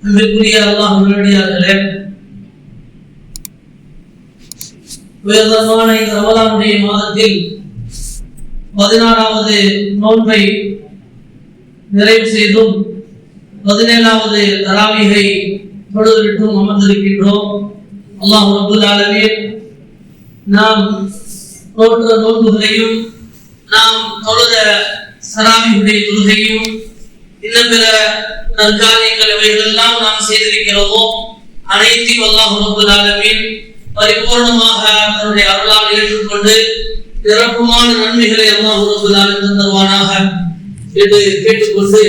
அன்பிற்குரிய அல்லாஹ்வுடைய உயர்தரமான இந்த ரமலானுடைய மாதத்தில் 16வது நோன்பை நிறைவு செய்தும் 17வது தராவீகை தொழுதுவிட்டும் அமர்ந்திருக்கின்றோம். அல்லாஹ் ரப்பல் ஆலமீன் நாம் நோன்ற நோன்புகளையும் நாம் தொழுத தராவீகுடைய தொழுகையும் இன்னும் பிற நற்காரியங்கள் இவைகளெல்லாம் நாம் செய்திருக்கிறோமோ அனைத்தையும் அல்லாஹ் ரப்பல் ஆலமீன் பரிபூர்ணமாக தன்னுடைய அருளால் ஏற்றுக்கொண்டு நிரப்பமான நன்மைகளை அல்லாஹ் ரப்பல் ஆலமீன் தருவானாக என்று கேட்டுக்கொண்டு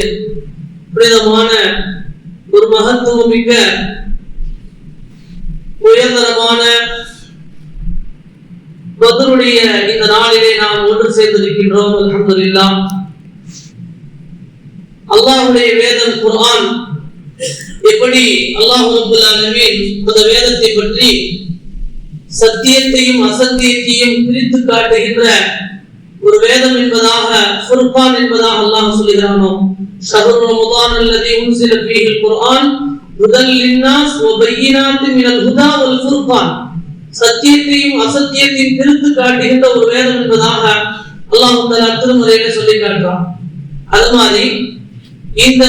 புனிதமான ஒரு மகத்துவமிக்க உயர்தரமான பத்ருடைய இந்த நாளிலே நாம் ஒன்று சேர்ந்திருக்கின்றோம். அல்ஹம்துலில்லாஹ். அல்லாஹ்வுடைய வேதம் குர்ஆன் எப்படி அல்லாஹ் ரப்பல் ஆலமீன் அந்த வேதத்தை பற்றி சத்தியத்தையும் அசத்தியத்தையும் பிரித்து காட்டுகின்ற ஒரு வேதம் என்பதாக ஃபுர்கான் என்பதாக அல்லாஹ் சொல்கிறானோ, ஷஹ்ரு ரமதான் அல்லதி உன்சில ஃபீஹில் குர்ஆன் ஹுதல் லின்னாஸ் வ பையினாத்தின் மினல் ஹுதா வல் ஃபுர்கான், சத்தியத்தையும் அசத்தியத்தையும் பிரித்து காட்டுகின்ற ஒரு வேதம் என்பதாக அல்லாஹ் தஆலா திருமறையிலே சொல்லி காட்டுறான். அது மாதிரி இந்த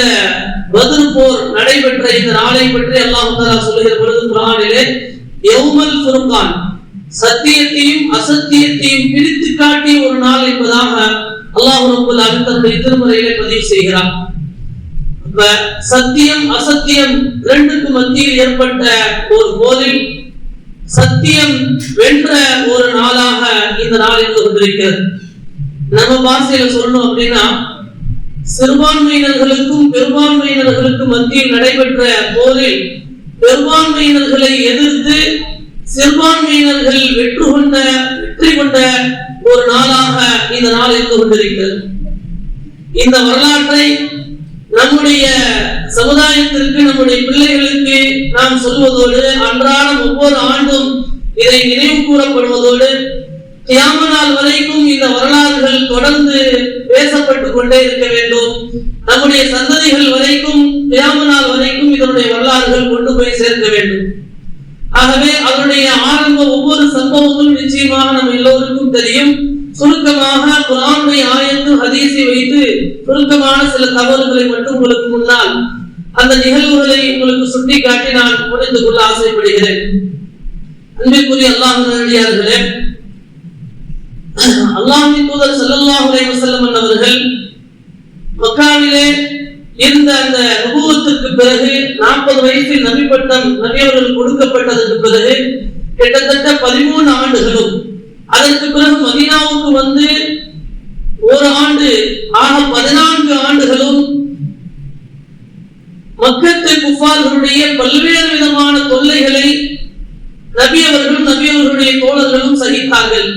பத்ர் போர் நடைபெற்ற இந்த நாளை பற்றி அல்லாஹ் தஆலா சொல்லுகிற பொழுது குர்ஆனிலே யௌமல் ஃபுர்கான், சத்தியத்தையும் அசத்தியத்தையும் பிரித்து காட்டிய ஒரு நாள் என்பதாக அல்லாஹ் ரப்பல் ஆலமீன் தன்னுடைய திருமறையிலே பதிவு செய்கிறார். சத்தியம் அசத்தியம் இரண்டுக்கு மத்தியில் ஏற்பட்ட ஒரு போரில் சத்தியம் வென்ற ஒரு நாளாக இந்த நாள் இருந்து கொண்டிருக்கிறது. நம்ம பாஷையில சொல்லணும் அப்படின்னா, சிறுபான்மையினர்களுக்கும் பெரும்பான்மையினர்களுக்கும் மத்தியில் நடைபெற்ற போரில் பெரும்பான்மையினர்களை எதிர்த்து சிறுபான்மையினர்கள் வெற்றி கொண்ட ஒரு நாளாக இந்த நாள் இருந்து கொண்டிருக்கிறது. இந்த வரலாற்றை நம்முடைய சமுதாயத்திற்கு, நம்முடைய பிள்ளைகளுக்கு நாம் சொல்வதோடு அன்றாடம் ஒவ்வொரு ஆண்டும் இதை நினைவு கூறப்படுவதோடு கியாம நாள் வரைக்கும் இந்த வரலாறுகள் தொடர்ந்து பேசப்பட்டுக் கொண்டே இருக்க வேண்டும். நம்முடைய சந்ததிகள் வரைக்கும் கியாம நாள் வரைக்கும் இதனுடைய வரலாறுகள் கொண்டு போய் சேர்க்க வேண்டும். ஆகவே அவருடைய ஆரம்ப ஒவ்வொரு சம்பவங்களும் நிச்சயமாக நம்ம எல்லோருக்கும் தெரியும். சுருக்கமாக குர்ஆனுடைய ஆயத்து ஹதீஸை வைத்து சுருக்கமான சில தகவல்களை மட்டும் உங்களுக்கு முன்னால் அந்த நிகழ்வுகளை உங்களுக்கு சுட்டி காட்டி நான் முடிந்து கொள்ள ஆசைப்படுகிறேன். அன்பிற்குரிய அல்லாஹ்வினர்களே, அல்லாஹ்வின் தூதர் ஸல்லல்லாஹு அலைஹி வஸல்லம் அவர்கள் மக்காவிலே இருந்த அந்த நுபுவத்துக்கு பிறகு 40 வயசில் நபி பட்டம் நபி அவர்கள் கொடுக்கப்பட்டதற்கு பிறகு கிட்டத்தட்ட 13 ஆண்டுகளும், அதற்கு பிறகு மதீனாவுக்கு வந்து ஒரு ஆண்டு ஆக 14 ஆண்டுகளும் மக்கத்து குஃபார்களுடைய பல்வேறு விதமான தொல்லைகளை நபி அவர்களும் நபி அவர்களுடைய தோழர்களும் சகித்தார்கள்.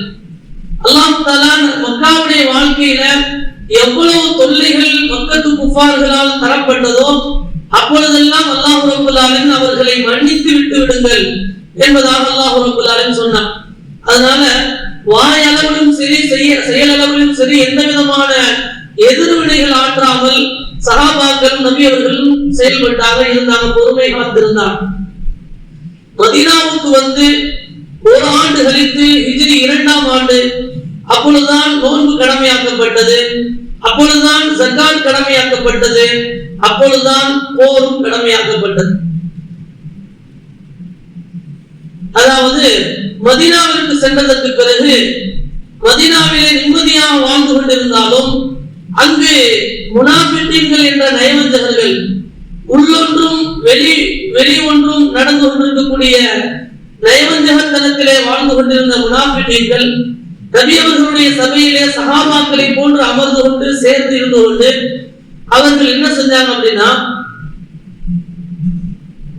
அல்லாஹ் தஆலா மக்காவுடைய வாழ்க்கையில எவ்வளவு தொல்லைகள் மக்கத்து குஃபார்களால் தரப்பட்டதோ அப்பொழுதெல்லாம் அல்லாஹ் ரப்பல் ஆலமீன் அவர்களை மன்னித்து விட்டு விடுங்கள் என்பதாக அல்லாஹ் ரப்பல் ஆலமீன் சொன்னார். அதனால வாயளவிலும் சரி செயலளவிலும் சரி எந்த விதமான எதிர்வினைகள் ஆற்றாமல் சஹாபாக்களும் நபி அவர்களும் செயல்பட்டாக இருந்தாங்க, பொறுமை காத்திருந்தாங்க. மதீனாவுக்கு வந்து ஒரு ஆண்டு கழித்து ஹிஜ்ரி 2ஆம் ஆண்டு அப்பொழுதுதான் நோன்பு கடமையாக்கப்பட்டது, அப்பொழுதுதான் ஜகாத் கடமையாக்கப்பட்டது, அப்பொழுதுதான் போரும் கடமையாக்கப்பட்டது. அதாவது மதீனாவிற்கு சென்றதற்கு பிறகு மதீனாவிலே நிம்மதியாக வாழ்ந்து கொண்டிருந்தாலும் அங்கு முனாஃபிகீன்கள் என்ற நயவஞ்சகர்கள் உள்ளொன்றும் வெளி ஒன்றும் நடந்து கொண்டிருக்கக்கூடிய நயவஞ்சகத்தனத்திலே வாழ்ந்து கொண்டிருந்த முனாஃபிகீன்கள் நபி அவர்களுடைய சபையிலே சஹாபாக்களை போன்று அமர்ந்து கொண்டு சேர்ந்து இருந்து கொண்டு அவர்கள் என்ன செஞ்சாங்க அப்படின்னா,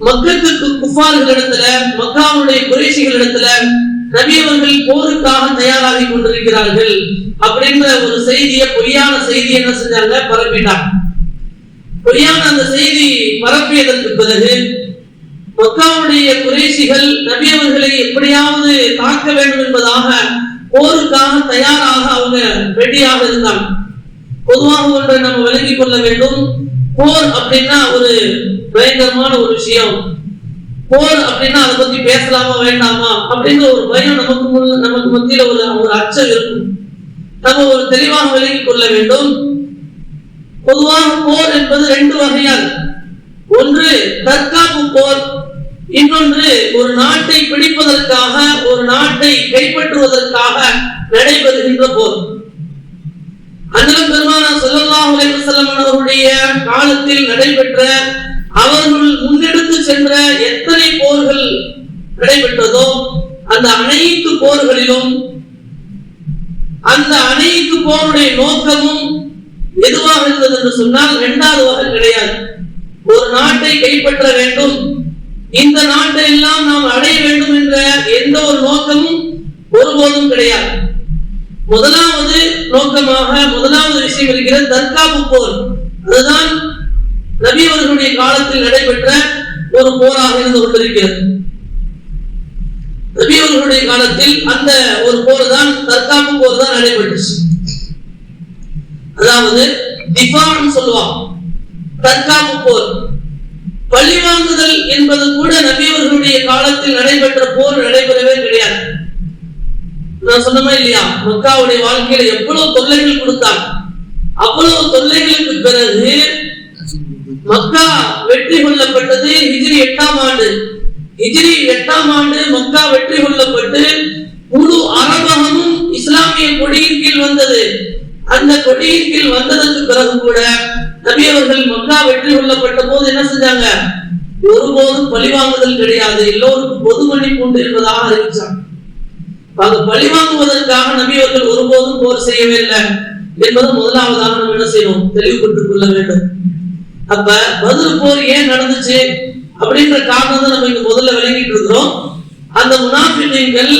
மக்களுக்கு குஃபார்களிடத்துல மக்காவுடைய குறைஷிகளிடத்துல நபி அவர்கள் போருக்காக தயாராகி கொண்டிருக்கிறார்கள் அப்படின்ற ஒரு செய்தியை, பொய்யான செய்தி என்ன செஞ்சாங்க, பரப்பிட்டாங்க. பொய்யான அந்த செய்தி பரப்பியதற்கு பிறகு மக்காவுடைய குறைஷிகள் நபி அவர்களை எப்படியாவது தாக்க வேண்டும் என்பதாக போருக்காக தயாராக அவங்க ரெடியாக இருந்தாங்க. பொதுவாக ஒன்றை நம்ம விளங்கிக் கொள்ள வேண்டும், போர் அப்படின்னா ஒரு பயங்கரமான ஒரு விஷயம், போர் அப்படின்னா அதை பத்தி பேசலாமா வேண்டாமா அப்படிங்கிற ஒரு பயம் நமக்கு மத்தியில ஒரு அச்சம் இருக்கும். நம்ம ஒரு தெளிவாக விலகிக் கொள்ள வேண்டும். பொதுவாக போர் என்பது ரெண்டு வகையால், ஒன்று தற்காப்பு போர், இன்னொன்று ஒரு நாட்டை பிடிப்பதற்காக, ஒரு நாட்டை கைப்பற்றுவதற்காக நடைபெறுகின்ற போர். அண்ணல் பெருமானார் ஸல்லல்லாஹு அலைஹி வஸல்லம் அவர்களுடைய காலத்தில் நடைபெற்ற, அவர்கள் முன்னெடுத்து சென்ற எத்தனை போர்கள் நடைபெற்றதோ அந்த அனைத்து போர்களிலும் அந்த அனைத்து போருடைய நோக்கமும் எதுவாக இருந்தது என்று சொன்னால் இரண்டாவது வகை கிடையாது. ஒரு நாட்டை கைப்பற்ற வேண்டும், இந்த நாட்டை எல்லாம் நாம் அடைய வேண்டும் என்ற எந்த ஒரு நோக்கமும் ஒருபோதும் கிடையாது. முதலாவது நோக்கமாக முதலாவது விஷயம் இருக்கிறது தற்காப்பு போர். அதுதான் நபி அவர்களுடைய காலத்தில் நடைபெற்ற ஒரு போராக இருந்து கொண்டிருக்கிறது. நபி அவர்களுடைய காலத்தில் அந்த ஒரு போர் தான், தற்காப்பு போர் தான் நடைபெற்றுச்சு. அதாவது திஃபான்னு சொல்லுவாங்க, தற்காப்பு போர். பழிவாங்குதல் என்பது கூட நபி அவர்களுடைய காலத்தில் நடைபெற்ற போர் நடைபெறவே கிடையாது. நான் சொன்னமா இல்லையா, மக்காவுடைய வாழ்க்கையில எவ்வளவு தொல்லைகள் கொடுத்தாங்க. அவ்வளவு தொல்லைகளுக்கு பிறகு மக்கா வெற்றி கொள்ளப்பட்டது ஹிஜ்ரி 8ஆம் ஆண்டு. ஹிஜ்ரி 8ஆம் ஆண்டு மக்கா வெற்றி கொள்ளப்பட்டு முழு அரபகமும் இஸ்லாமிய கொடியின் கீழ் வந்தது. அந்த கொடியின் கீழ் வந்ததற்கு பிறகு கூட நபி அவர்கள் மக்கா வெற்றி கொள்ளப்பட்ட போது என்ன செஞ்சாங்க? ஒருபோதும் பழிவாங்குதல் கிடையாது, எல்லோருக்கும் பொது மன்னிப்பு உண்டு என்பதாக அறிவிச்சாங்க. பழிவாங்குவதற்காக நபி அவர்கள் ஒருபோதும் போர் செய்யவே இல்லை என்பது முதலாவதாக நம்ம என்ன செய்யணும், தெளிவுபட்டுக் கொள்ள வேண்டும். அப்ப பத்ர் போர் ஏன் நடந்துச்சு அப்படின்ற காரணம் தான் நம்ம இங்க முதல்ல விளங்கிட்டு இருக்கிறோம். அந்த முனாஃபிகீன்கள்,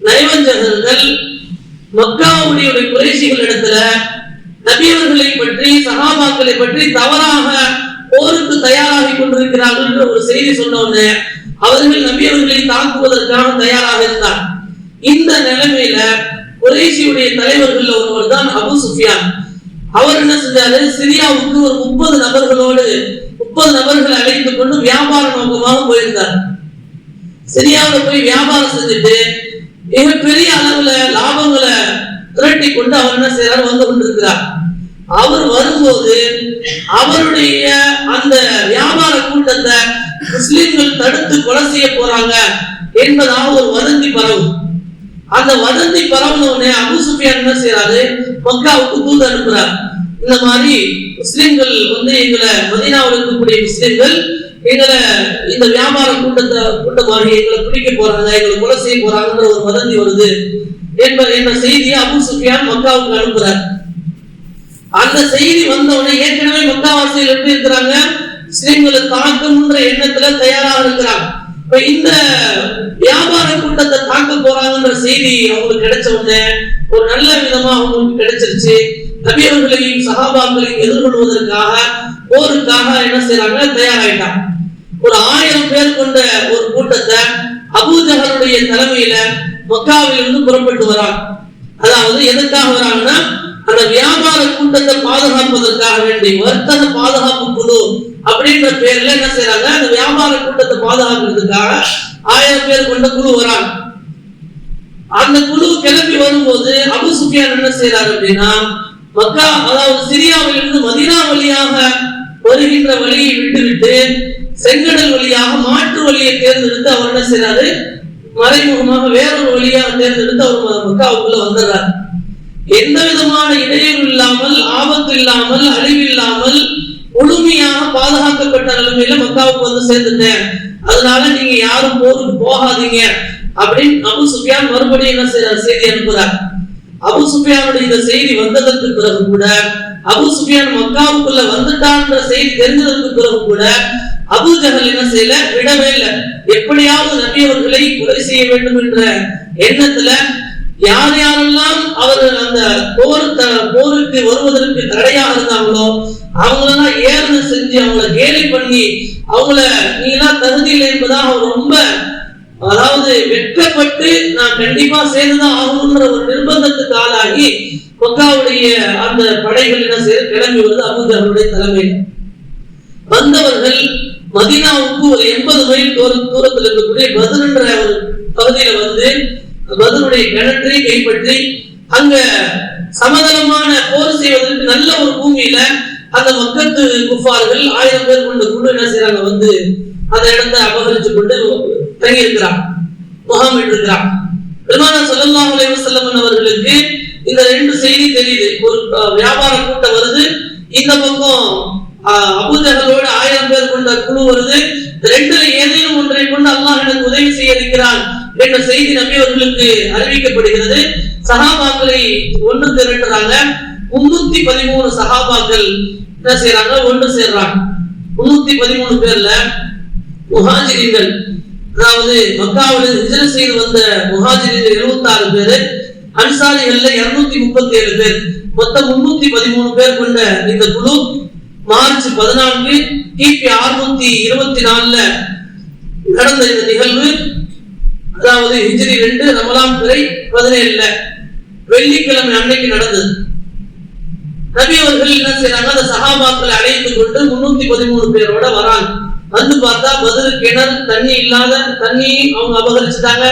நயவஞ்சகர்கள் மக்காவுடைய குறைஷிகள் இடத்துல நபி அவர்களை பற்றி, சஹாபாக்களை பற்றி தவறாக போருக்கு தயாராகி கொண்டிருக்கிறார்கள் என்ற ஒரு செய்தி சொன்ன உடனே அவர்கள் நபி அவர்களை தாக்குவதற்காக தயாராக இருந்தார். இந்த நிலைமையில குறைஷியுடைய தலைவர்கள் ஒருவர் தான் அபு சுஃபியான். அவர் என்ன செஞ்சாரு, சிரியாவுக்கு ஒரு 30 நபர்களை அழைத்துக் கொண்டு வியாபார நோக்கமாக போயிருந்தார். சிரியாவில் போய் வியாபாரம் செஞ்சுட்டு மிகப்பெரிய அளவுல லாபங்களை திரட்டி கொண்டு அவர் என்ன செய்யறாரு, வந்து கொண்டிருக்கிறார். அவர் வரும்போது அவருடைய அந்த வியாபார கூட்டத்தை முஸ்லிம்கள் தடுத்து கொலை செய்ய போறாங்க என்பதாக ஒரு வதந்தி பரவும். அந்த வதந்தி பரவுனவுடனே அபு சுஃபியான் என்ன செய்யறாரு, மக்காவுக்கு தூது அனுப்புறார். இந்த மாதிரி முஸ்லிம்கள் வந்து எங்களை, மதீனாவில் இருக்கக்கூடிய முஸ்லிம்கள் எங்களை இந்த வியாபார கூட்டமாக எங்களை பிடிக்க போறாங்க, எங்களை கொலை செய்ய போறாங்கன்ற ஒரு வதந்தி வருது என்ற செய்தியை அபு சுஃபியான் மக்காவுக்கு அனுப்புறார். அந்த செய்தி வந்தவுடனே ஏற்கனவே மக்காவாசிகள் எப்படி இருக்கிறாங்க, முஸ்லிம்களை தாக்கும்ன்ற எண்ணத்துல தயாராக இருக்கிறாங்க. இந்த வியாபார கூட்டத்தை தாக்க போறாங்கன்ற செய்தி அவங்களுக்கு கிடைச்ச உடனே ஒரு நல்ல விதமா அவங்களுக்கு கிடைச்சிருச்சு. நபி அவர்களையும் சஹாபாக்களையும் எதிர்கொள்வதற்காக போருக்காக என்ன செய்யறாங்க, தயாராயிட்டாங்க. ஒரு 1000 பேர் கொண்ட ஒரு கூட்டத்தை அபூ ஜஹலுடைய தலைமையில மக்காவிலிருந்து புறப்பட்டு வராங்க. அதாவது எதற்காக வராங்கன்னா, அந்த வியாபார கூட்டத்தை பாதுகாப்பதற்காக வேண்டி வர்த்தக பாதுகாப்பு குழு அப்படின்ற பேர்ல என்ன செய்யறாங்க, அந்த வியாபார கூட்டத்தை பாதுகாக்கிறதுக்காக 1000 பேர் கொண்ட குழு வராங்க. அந்த குழு கிளம்பி வரும்போது அபு சுஃபியான் என்ன செய்யறாரு அப்படின்னா, மக்கா அதாவது சிரியாவிலிருந்து மதீனா வழியாக வருகின்ற வழியை விட்டுவிட்டு செங்கடல் வழியாக மாற்று வழியை தேர்ந்தெடுத்து அவர் என்ன செய்யறாரு, மறைமுகமாக வேறொரு வழியாக தேர்ந்தெடுத்து அவர் மக்காவுக்குள்ள வந்துடுறார். எந்த விதமான இடையூறு இல்லாமல், ஆபத்து இல்லாமல், அழிவு இல்லாமல் முழுமையாக பாதுகாக்கப்பட்ட நிலைமையில மக்காவுக்கு வந்து சேர்ந்துட்டேன், அதனால நீங்க யாரும் போருக்கு போகாதீங்க அப்படின்னு அபு சுஃபியான் மறுபடியும் என்ன செய்யறார், செய்தி அனுப்புறார். அபு சுஃபியானுடைய இந்த செய்தி வந்ததற்கு பிறகு கூட, அபு சுஃபியான் மக்காவுக்குள்ள வந்துட்டான்ற செய்தி தெரிஞ்சதற்கு பிறகு கூட அபூ ஜஹல் என்ன செய்யல, விடவே இல்லை. எப்படியாவது நபி அவர்களை கொலை செய்ய வேண்டும் என்ற எண்ணத்துல யார் யாரெல்லாம் அவர்கள் அந்த போருக்கு வருவதற்கு தடையாக இருந்தாங்களோ அவங்களெல்லாம் ஏளன செஞ்சு அவங்கள கேலி பண்ணி அவங்கள நீங்களாம் தகுதி இல்லை என்பதாக அவர் ரொம்ப, அதாவது வெட்கப்பட்டு நான் கண்டிப்பா சேர்ந்துதான் ஆகணும்ன்ற ஒரு நிர்பந்தத்துக்கு ஆளாகி மக்காவுடைய அந்த படைகள் என்ன செய்ய கிளம்பி வருது அபூ ஜஹலுடைய தலைமையில். வந்தவர்கள் மதீனாவுக்கு ஒரு 80 மைல் தூரத்தில் இருக்கக்கூடிய பத்ர் என்ற ஒரு பகுதியில வந்து பத்ருடைய கிணற்றை கைப்பற்றி அங்க சமதளமான போர் செய்வதற்கு நல்ல ஒரு பூமியில அந்த மக்கத்து குஃபார்கள் 1000 பேர் கொண்ட குழு என்ன செய்யறாங்க வந்து அந்த இடத்தை அபகரிச்சு கொண்டு தங்கி இருக்கிறார், முகாமிட்டு இருக்கிறார். பெருமானார் ஸல்லல்லாஹு அலைஹி வஸல்லம் அவர்களுக்கு இந்த 2 செய்தி தெரியுது. ஒரு வியாபார கூட்டம் வருது, இந்த பக்கம் அபூஜஹலோட 1000 பேர் கொண்ட குழு வருது. ரெண்டுல ஏதேனும் ஒன்றை கொண்டு அல்லாஹ் எனக்கு உதவி செய்ய இருக்கிறான் என்ற செய்தி நபி அவர்களுக்கு அறிவிக்கப்படுகிறது. சஹாபாக்களை ஒன்று திரட்டுறாங்க. 313 சஹாபாக்கள் என்ன செய்யறாங்க, ஒன்று சேர்றாங்க. 313 பேர்ல முஹாஜிரின்கள், அதாவது மக்காவில் ஹிஜ்ரத் செய்து வந்த முஹாஜிரின்கள் 76 பேர், அன்சாரிகள்ல 237 பேர், மொத்தம் 313 பேர் கொண்ட இந்த குழு மார்ச் 14 கிபி 624 நடந்த இந்த நிகழ்வு, அதாவது ஹிஜ்ரி 2 ரமலான் பிறை 17 வெள்ளிக்கிழமை அன்னைக்கு நடந்தது. நபி அவர்கள் என்ன செய்யறாங்க, அந்த சஹாபாக்களை அழைத்துக் கொண்டு 313 பேரோட வராங்க. வந்து பார்த்தா பத்ர் கிணறு தண்ணி இல்லாத, தண்ணி அவங்க அபகரிச்சுட்டாங்க.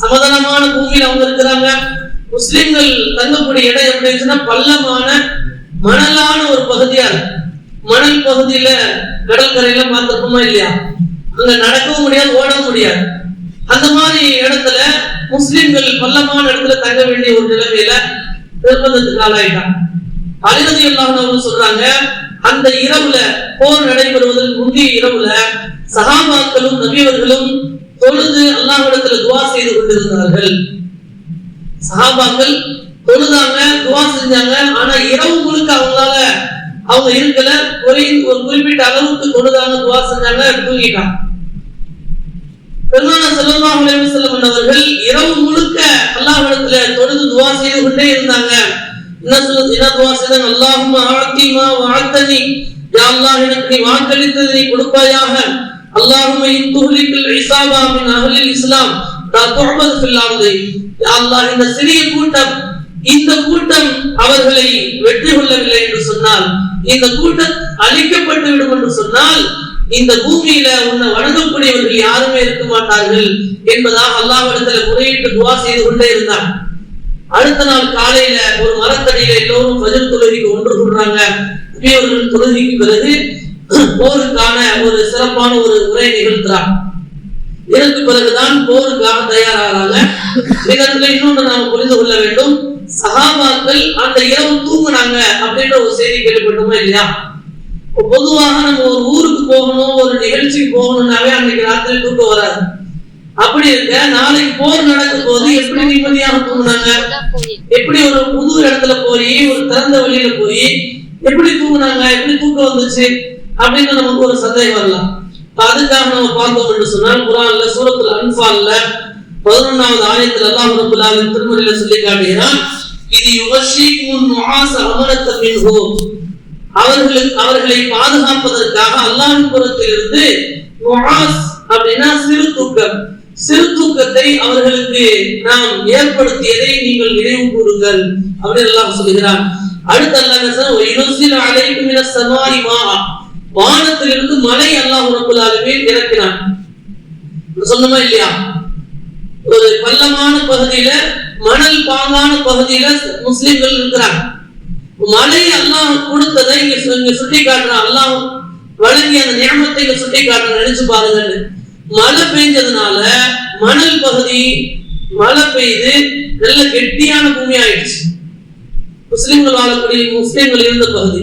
சமதளமான பூமியில் அவங்க இருக்கிறாங்க. முஸ்லிம்கள் தங்கக்கூடிய இடம் எப்படி இருந்துச்சுன்னா பள்ளமான மணலான ஒரு பகுதியா இருக்கு. மணல் பகுதியில கடற்கரையில பார்த்திருப்போமா இல்லையா, அங்க நடக்கவும் முடியாது, ஓடவும் முடியாது. அந்த மாதிரி இடத்துல முஸ்லிம்கள் பள்ளமான இடத்துல தங்க வேண்டிய ஒரு நிலைமையில நிர்பந்தத்துக்கு ஆளாயிட்டாங்க. அலி ரலியல்லாஹு அன்ஹு சொல்றாங்க, அந்த இரவுல போர் நடைபெறுவதற்கு முந்தைய இரவுல சஹாபாக்களும் நபியவர்களும் தொழுது அல்லாஹ்விடத்துல துஆ செய்து கொண்டிருந்தார்கள். சஹாபாக்கள் தொழுதாங்க, துஆ செஞ்சாங்க. ஆனா இரவு முழுக்க அவங்களால அவங்க இருக்கல, ஒரு குறிப்பிட்ட அளவுக்கு தொழுதாங்க, துஆ செஞ்சாங்க, தூங்கிட்டாங்க. பெருமானார் ஸல்லல்லாஹு அலைஹி வஸல்லம் அவர்கள் இரவு முழுக்க அல்லாஹ்விடத்துல தொழுது துஆ செய்து கொண்டே இருந்தாங்க. அல்லாஹும்ம ஆத்தி மா வஅதனி, யா அல்லாஹ் எனக்கு நீ வாக்களித்ததை நீ கொடுப்பாயாக. அல்லாஹும்ம இன் துஹ்லிகில் இஸாபா மின் அஹ்லில் இஸ்லாம் லா துஅபது ஃபில் அர்தி, யா அல்லாஹ் இந்த சிறிய கூட்டம், இந்த கூட்டம் அவர்களை வெற்றி கொள்ளவில்லை என்று சொன்னால், இந்த கூட்டம் அழிக்கப்பட்டு விடும் என்று சொன்னால், இந்த பூமியில உன்னை வணங்கக்கூடியவர்கள் யாருமே இருக்க மாட்டார்கள் என்பதாக அல்லாஹ்விடத்தில் முறையிட்டு துஆ செய்து கொண்டே இருந்தார். அடுத்த நாள் காலையில ஒரு மரத்தடியில எல்லோரும் ஃபஜ்ர் தொழுகைக்கு ஒன்று கூடுறாங்க. நபியவர்கள் தொழுகைக்கு பிறகு போருக்கான ஒரு சிறப்பான ஒரு உரை நிகழ்த்துறாங்க. இதற்கு பிறகுதான் போருக்காக தயாராகிறாங்க. இதற்கு இன்னொன்று நாம புரிந்து கொள்ள வேண்டும், சஹாபாக்கள் அந்த இரவு தூங்குனாங்க அப்படின்ற ஒரு செய்தி கேள்விப்பட்டோமா இல்லையா? பொதுவாக நம்ம ஒரு ஊருக்கு போகணும், ஒரு நிகழ்ச்சிக்கு போகணும்னாவே அன்னைக்கு ராத்திரி தூக்கம் வராது. அப்படி இருக்க நாளைக்கு போர் நடக்கும் போது எப்படி நிம்மதியாக தூங்குனாங்க, எப்படி ஒரு புது இடத்துல போய் ஒரு திறந்த வழியில போய் எப்படி தூங்குனாங்க, எப்படி தூக்கம் வந்துச்சு அப்படின்னு நமக்கு ஒரு சந்தேகம் வரலாம். அதுக்காக நம்ம பார்த்தோம் என்று சொன்னால், குர்ஆன்ல சூரத்துல் அன்ஃபால்ல 11வது ஆயத்தில் அல்லாஹ் ரப்பல் ஆலமீன் திருமறையில சொல்லி காட்டுகிறான், இது யுகஷீகுன் நுஆஸ அமனத்தன் மின்ஹு, அவர்களை பாதுகாப்பதற்காக அல்லாஹ்வின் புறத்திலிருந்து நுஆஸ் அப்படின்னா சிறு தூக்கம், சிறு தூக்கத்தை அவர்களுக்கு நாம் ஏற்படுத்தியதை நீங்கள் நினைவு கூறுங்கள் அப்படின்னு அல்லாஹ் சொல்கிறான். அடுத்து அல்லாஹ் என்ன சொல்றான், வயுனஸிலு அலைக்கும் மினஸ் ஸமாஇ மாஅ, வானத்திலிருந்து மழை அல்லாஹ் ரப்பல் ஆலமீன் இறக்கினான். சொன்னமா இல்லையா, ஒரு பள்ளமான பகுதியில மணல் பாங்கான பகுதியில முஸ்லிம்கள் இருக்கிறாங்க. மழை அல்லாஹ் கொடுத்ததை இங்க சுட்டி காட்டுறான். அல்லாஹ் வழங்கிய அந்த நியமத்தை இங்க சுட்டி காட்டுறான். நினைச்சு பாருங்க, மழை பெய்ஞ்சதுனால மணல் பகுதி மழை பெய்து நல்ல கெட்டியான பூமி ஆயிடுச்சு. முஸ்லிம்கள் வாழக்கூடிய முஸ்லிம்கள் இருந்த பகுதி.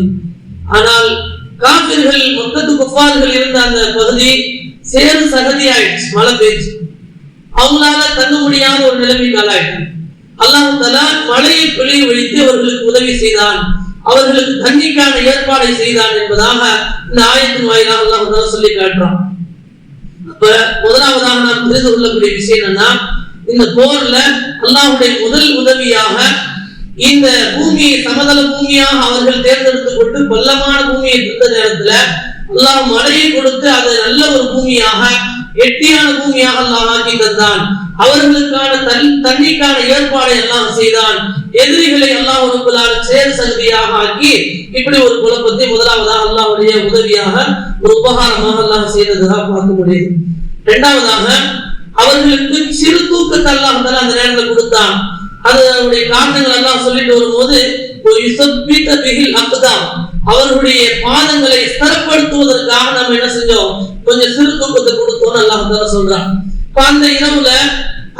ஆனால் காபிர்கள் மக்கத்து குஃபார்கள் இருந்த அந்த பகுதி சேறு சகதி ஆயிடுச்சு. மழை பெய்ஞ்சு அவங்களால தங்க முடியாத ஒரு நிலைமைக்கு ஆளாயிட்டாங்க. அல்லாஹ் தஆலா மழையை பொழிய வைத்து அவர்களுக்கு உதவி செய்தான், அவர்களுக்கு தண்ணிக்கான ஏற்பாடை செய்தான் என்பதாக இந்த ஆயத்தின் வாயிலாக அல்லாஹ் தஆலா சொல்லி காட்டுறான். அப்ப முதலாவதாக நாம் புரிந்து கொள்ளக்கூடிய விஷயம் என்னன்னா, இந்த போர்ல அல்லாஹ்வுடைய முதல் உதவியாக இந்த பூமியை சமதள பூமியாக அவர்கள் தேர்ந்தெடுத்துக் கொண்டு பள்ளமான பூமியை தந்த நேரத்துல அல்லாஹ் மழையை கொடுத்து அதை நல்ல ஒரு பூமியாக எட்டியான பூமியாக அல்லாஹ் ஆக்கி தந்தான். அவர்களுக்கான தண்ணிக்கான ஏற்பாடை எல்லாம் செய்தான். எதிரிகளை அல்லாஹ் ரப்பல் ஆலமீன் சேர் சகதியாக ஆக்கி இப்படி ஒரு குழப்பத்தை முதலாவதாக அல்லாஹ்வுடைய உதவியாக ஒரு உபகாரமாக அல்லாஹ் செய்ததாக பார்க்க முடியுது. இரண்டாவதாக அவர்களுக்கு சிறு தூக்கத்தை அல்லாஹ் அந்த நேரத்தில் கொடுத்தான். அதனுடைய காரணங்கள் எல்லாம் சொல்லிட்டு வரும்போது அவர்களுடைய பாதங்களை ஸ்திரப்படுத்துவதற்காக நம்ம என்ன செஞ்சோம், கொஞ்சம் சிறு தூக்கத்தை கொடுத்தோம்னு அல்லாஹ் சொல்றான். அந்த இரவுல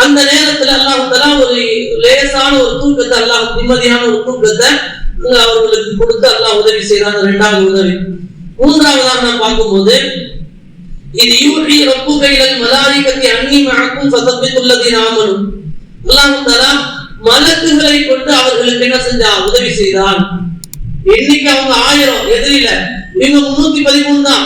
அந்த நேரத்துல அல்லாஹ் ஒரு லேசான ஒரு தூக்கத்தை அல்லாஹ் நிம்மதியான ஒரு தூக்கத்தை அவர்களுக்கு கொடுத்து அல்லாஹ் உதவி செய்யறாங்க. இரண்டாவது உதவி. மூன்றாவதாக நாம் பார்க்கும்போது இது யூஹி ரப்புக இலல் மலாயிகத்தி அன்னி மஅக்கும் ஃபதபித்துல்லதீன ஆமனு. அல்லாஹ் தஆலா மலக்குகளை கொண்டு அவர்களுக்கு என்ன செஞ்சான், உதவி செய்தான். எண்ணிக்கை அவங்க 1000 எதிரில, இவங்க 313 தான்.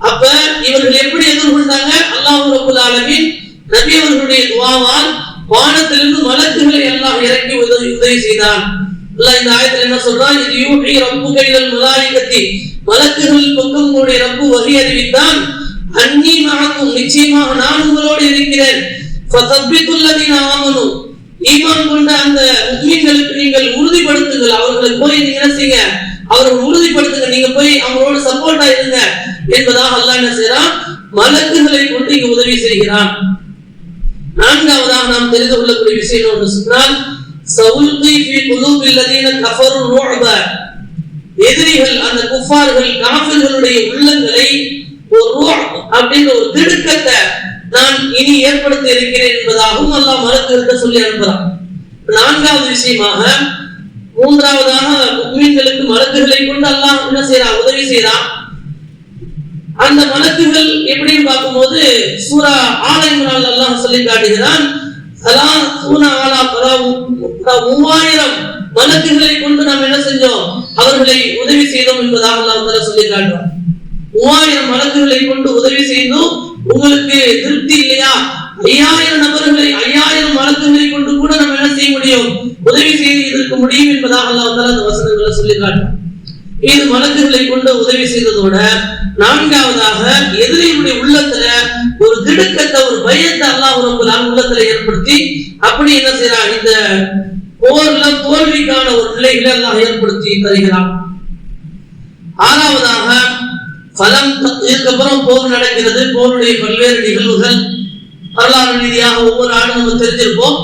அப்ப இவர்கள் எப்படி எதிர்கொண்டாங்க? அல்லாஹ் ரப்பல் ஆலமீன் நபி அவர்களுடைய துஆவால் வானத்திலிருந்து மலக்குகளை எல்லாம் இறக்கி உதவி செய்தான். அல்லாஹ் இந்த ஆயத்தில் என்ன சொல்றான், இது யூஹி ரப்புக இலல் மலாயிகத்தி, மலக்குகள் பக்கம் உங்களுடைய ரப்பு வஹி அறிவித்தான், அன்னி மஅக்கும், நிச்சயமாக நான் உங்களோடு இருக்கிறேன், ஃபதபித்துல்லதீன ஆமனு, ஈமான் கொண்ட அந்த முஃமின்களுக்கு நீங்கள் உறுதிப்படுத்துங்கள். அவர்களுக்கு போய் நீங்க என்ன செய்யுங்க, அவர்கள் உறுதிப்படுத்துங்க, நீங்க போய் அவங்களோட சப்போர்ட்டா இருங்க என்பதாக அல்லாஹ் என்ன செய்யறான், மலக்குகளை கொண்டு இங்க உதவி செய்கிறான். நான்காவதாக நாம் தெரிந்து கொள்ளக்கூடிய விஷயம் ஒன்று சொன்னால், சவுல்கி ஃபீ குலூபில் லதீன கஃபரு ருஅப, எதிரிகள் அந்த குஃபார்கள் காஃபிர்களுடைய உள்ளங்களை ஒரு ரூஹ் அப்படிங்கிற ஒரு திடுக்கத்தை நான் இனி ஏற்படுத்த இருக்கிறேன் என்பதாகவும் அல்லாஹ் மலக்குகளிடம் சொல்லி அனுப்புறான். நான்காவது விஷயமாக, மூன்றாவதாக முஃமின்களுக்கு மலக்குகளை கொண்டு அல்லாஹ் என்ன செய்யறான், உதவி செய்யறான். அந்த மலக்குகள் எப்படின்னு பார்க்கும்போது சூரா ஆல இம்ரான்ல அல்லாஹ் சொல்லி காட்டுகிறான், 3000 மலக்குகளை கொண்டு நாம் என்ன செஞ்சோம், அவர்களை உதவி செய்தோம் என்பதாக அல்லாஹ் சொல்லி காட்டுறான். 3000 மலக்குகளை கொண்டு உதவி செய்தோம். உங்களுக்கு திருப்தி இல்லையா? 5000 நபர்களை 5000 மலக்குகளை கொண்டு கூட நம்ம என்ன செய்ய முடியும், உதவி செய்து இருக்க முடியும் என்பதாக அல்லாஹ் அந்த வசனங்களை சொல்லி காட்டுறான். இது மலக்குகளை கொண்டு உதவி செய்ததோட நான்காவதாக எதிரியுடைய உள்ளத்துல ஒரு திடுக்கத்தை, ஒரு பயத்தை அல்லாஹ் ரப்பல் ஆலமீன் உள்ளத்துல ஏற்படுத்தி அப்படி என்ன செய்யறான், இந்த போர்ல தோல்விக்கான ஒரு நிலைகளை அல்லாஹ் ஏற்படுத்தி தருகிறான். ஆறாவதாக பலம், இதுக்கப்புறம் போர் நடக்கிறது. போருடைய பல்வேறு நிகழ்வுகள் வரலாறு ரீதியாக ஒவ்வொரு ஆண்டும் நம்ம தெரிஞ்சிருப்போம்.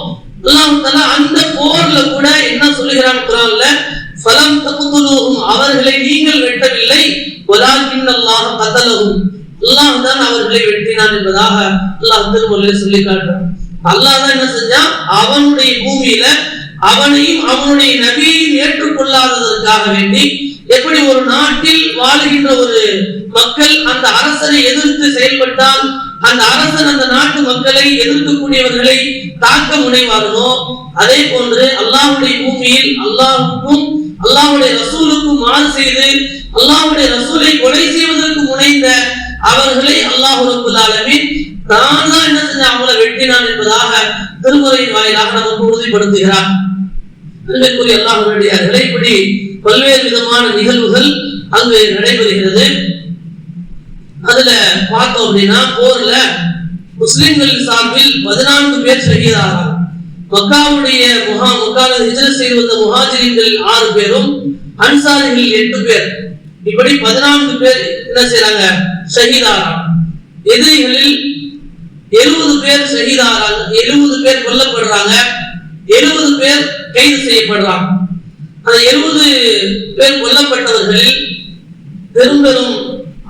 அல்லாஹ் தஆலா அந்த போர்ல கூட என்ன சொல்லுகிறான் குர்ஆன்ல, ஃபலம் தக்துலூஹும், அவர்களை நீங்கள் வெட்டவில்லை, வலாக்கின் அல்லாஹ் கதலஹும், அல்லாஹ் தான் அவர்களை வெட்டினான் என்பதாக அல்லாஹ் திருமறையிலே சொல்லி காட்டுறான். அல்லாஹ் தான் என்ன செஞ்சான், அவனுடைய பூமியில அவனையும் அவனுடைய நபியையும் ஏற்றுக்கொள்ளாததற்காக வேண்டி, எப்படி ஒரு நாட்டில் வாழ்கின்ற ஒரு மக்கள் அந்த அரசனை எதிர்த்து செயல்பட்டால் அந்த அரசன் அந்த நாட்டு மக்களை எதிர்க்கக்கூடியவர்களை தாக்க முனைவார்களோ, அதே போன்று அல்லாஹ்வுடைய பூமியில் அல்லாஹ்வுக்கும் அல்லாஹ்வுடைய ரசூலுக்கும் மாறு செய்து அல்லாஹ்வுடைய ரசூலை கொலை செய்வதற்கு முனைந்த அவர்களை அல்லாஹ் ரப்பல் ஆலமீன் தான் என்ன செஞ்ச அவங்களை வெட்டினான் என்பதாக திருமறையின் வாயிலாக நமக்கு உறுதிப்படுத்துகிறார். அன்பிற்குரிய அல்லாஹ்வுடையவர்களே, இப்படி பல்வேறு விதமான நிகழ்வுகள் அங்கு நடைபெறுகிறது. அதுல பார்த்தோம் அப்படின்னா, போர்ல முஸ்லிம்கள் சார்பில் 14 பேர் ஷஹீதாகிறார். மக்காவுடைய மக்காவில் ஹிஜ்ரத் செய்து வந்த முஹாஜிர்கள் 6 பேரும், அன்சாரிகள் 8 பேர், இப்படி 14 பேர் என்ன செய்யறாங்க, ஷஹீதாகிறார். எதிரிகளில் 70 பேர் ஷஹீதாகிறாங்க, 70 பேர் கொல்லப்படுறாங்க, 70 பேர் கைது செய்யப்படுறாங்க. அந்த 70 பேர் கொல்லப்பட்டவர்களில் பெரும்பெரும்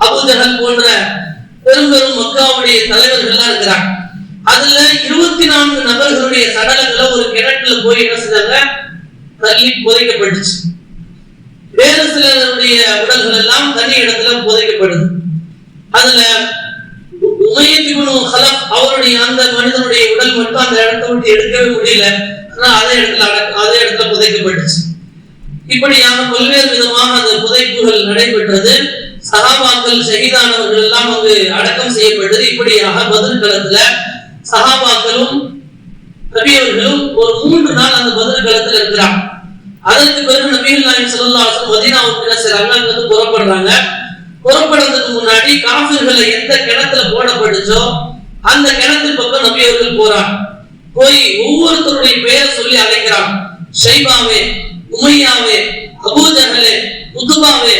அபூஜஹல் போன்ற பெரும்பெரும் மக்காவுடைய தலைவர்கள் இருக்கிறாங்க. அதுல 24 நபர்களுடைய சடலங்களை ஒரு கிணற்றுல போய் என்ன செஞ்சாங்க, தள்ளி புதைக்கப்பட்டுச்சு. வேறு சிலருடைய உடல்கள் எல்லாம் தனி இடத்துல புதைக்கப்படுது. அதுல உமையத் இப்னு ஹலப் அவருடைய அந்த மனிதனுடைய உடல் மட்டும் அந்த இடத்தை விட்டு எடுக்கவே முடியல, ஆனா அதே இடத்துல புதைக்கப்பட்டுச்சு. இப்படியாக பல்வேறு விதமாக அந்த புதைப்புகள் நடைபெற்றது. சஹாபாக்கள் ஷஹீதானவர்கள் எல்லாம் அங்கு அடக்கம் செய்யப்பட்டது. இப்படியாக பத்ர் களத்துல சஹாபாக்களும் நபியவர்களும் ஒரு 3 நாள் அந்த பத்ர் களத்துல இருக்கிறாங்க. அதற்கு பிறகு நபிகள் நாயகம் ஸல்லல்லாஹு அலைஹி வஸல்லம் மதீனாவுக்கு அங்கிருந்து புறப்படுறாங்க. புறப்படுறதுக்கு முன்னாடி காஃபிர்களை எந்த கிணத்துல போடப்படுது பட்டுச்சோ அந்த கிணத்து பக்கம் நபி அவர்கள் போறான். போய் ஒவ்வொருத்தருடைய பெயர் சொல்லி அழைக்கிறான். ஷைபாவே, உமையாவே, அபூஜஹலே, உதுபாவே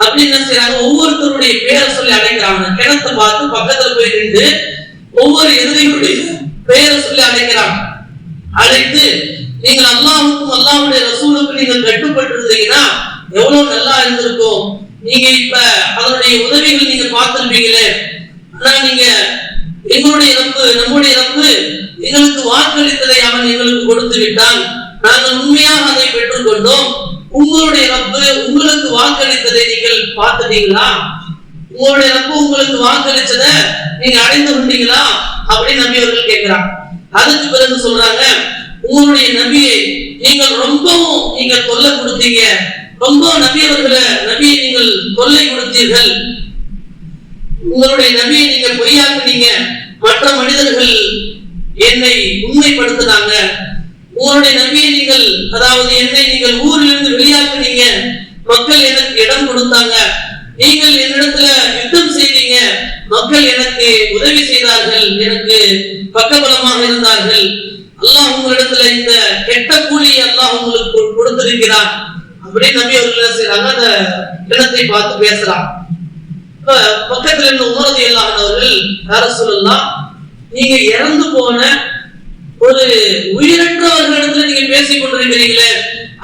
அப்படின்னு என்ன செய்யறாங்க, ஒவ்வொருத்தருடைய பெயரை சொல்லி அழைக்கிறாங்க. கிணத்தை பார்த்து பக்கத்துல போய் நின்று ஒவ்வொரு எதிரிகளுடைய பெயரை சொல்லி அழைக்கிறாங்க. அழைத்து நீங்கள் அல்லாஹ்வுக்கும் அல்லாஹ்வுடைய ரசூலுக்கும் நீங்கள் கட்டுப்பட்டு இருந்தீங்கன்னா எவ்வளவு நல்லா இருந்திருக்கும். நீங்க இப்ப அதனுடைய உதவிகள் நீங்க பார்த்திருப்பீங்களே. ஆனா நீங்க எங்களுடைய ரப்பு, நம்முடைய ரப்பு எங்களுக்கு வாக்களித்ததை அவன் எங்களுக்கு கொடுத்து விட்டான். நாங்கள் உண்மையாக அதை பெற்றுக் கொண்டோம். உங்களுடைய ரப்பு உங்களுக்கு வாக்களித்ததை நீங்கள் பார்த்துட்டீங்களா? உங்களுடைய ரப்பு உங்களுக்கு வாக்களிச்சதை நீங்க அடைந்து கொண்டீங்களா அப்படின்னு நபி அவர்கள் கேட்கிறாங்க. அதுக்கு பிறகு சொல்றாங்க, உங்களுடைய நபியை நீங்கள் ரொம்பவும் நீங்க தொல்லை கொடுத்தீங்க, ரொம்ப நபியை நீங்கள் தொல்லை கொடுத்தீர்கள். உங்களுடைய நபியை நீங்க பொய்யாக்குனீங்க, மற்ற மனிதர்கள் என்னை உண்மைப்படுத்தினாங்க. உங்களுடைய நபியை நீங்கள், அதாவது என்னை நீங்கள் ஊரிலிருந்து வெளியாக்குனீங்க, மக்கள் எனக்கு இடம் கொடுத்தாங்க. நீங்கள் என்னிடத்துல யுத்தம் செய்தீங்க, மக்கள் எனக்கு உதவி செய்தார்கள், எனக்கு பக்கபலமாக இருந்தார்கள். அல்லாஹ் உங்களிடத்துல இந்த கெட்ட கூலியை அல்லாஹ் உங்களுக்கு கொடுத்திருக்கிறான் அப்படின்னு நபி அவர்கள் செய்யறாங்க. அந்த கிணத்தை பார்த்து பேசுறான். பக்கத்துல இருந்து உமர் ரலியல்லாஹு அன்ஹு அவர்கள், யா ரசூலல்லாஹ், நீங்க இறந்து போன ஒரு உயிரற்றவர்களிடத்துல நீங்க பேசிக் கொண்டிருக்கிறீங்களே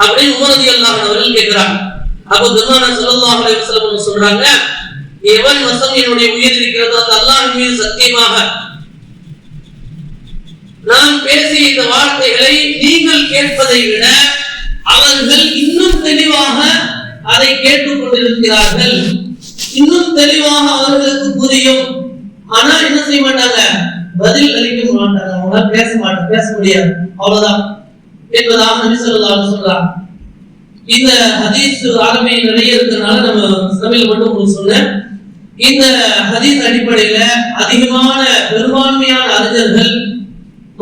அப்படின்னு உமர் ரலியல்லாஹு அன்ஹு அவர்கள் கேட்கிறாங்க. அப்போ பெருமானார் ஸல்லல்லாஹு அலைஹி வஸல்லம் சொல்றாங்க, எவன் வசம் என்னுடைய உயிர் இருக்கிறதோ அந்த அல்லாஹ்வின் மீது சத்தியமாக நான் பேசிய இந்த வார்த்தைகளை நீங்கள் கேட்பதை விட அவர்கள் இன்னும் தெளிவாக அதை கேட்டுக் கொண்டிருக்கிறார்கள். இன்னும் தெளிவாக அவர்களுக்கு புரியும். ஆனா என்ன செய்ய மாட்டாங்க, பதில் அளிக்க மாட்டாங்க, அவங்க பேச முடியாது, அவ்வளவுதான் என்பதாக நபி ஸல்லல்லாஹு அலைஹி வஸல்லம் சொல்றாங்க. இந்த ஹதீஸ் ஆரம்பி நிறைய இருக்கிறதுனால நம்ம சமையல் மட்டும் உங்களுக்கு சொன்னேன். இந்த ஹதீஸ் அடிப்படையில அதிகமான பெரும்பான்மையான அறிஞர்கள்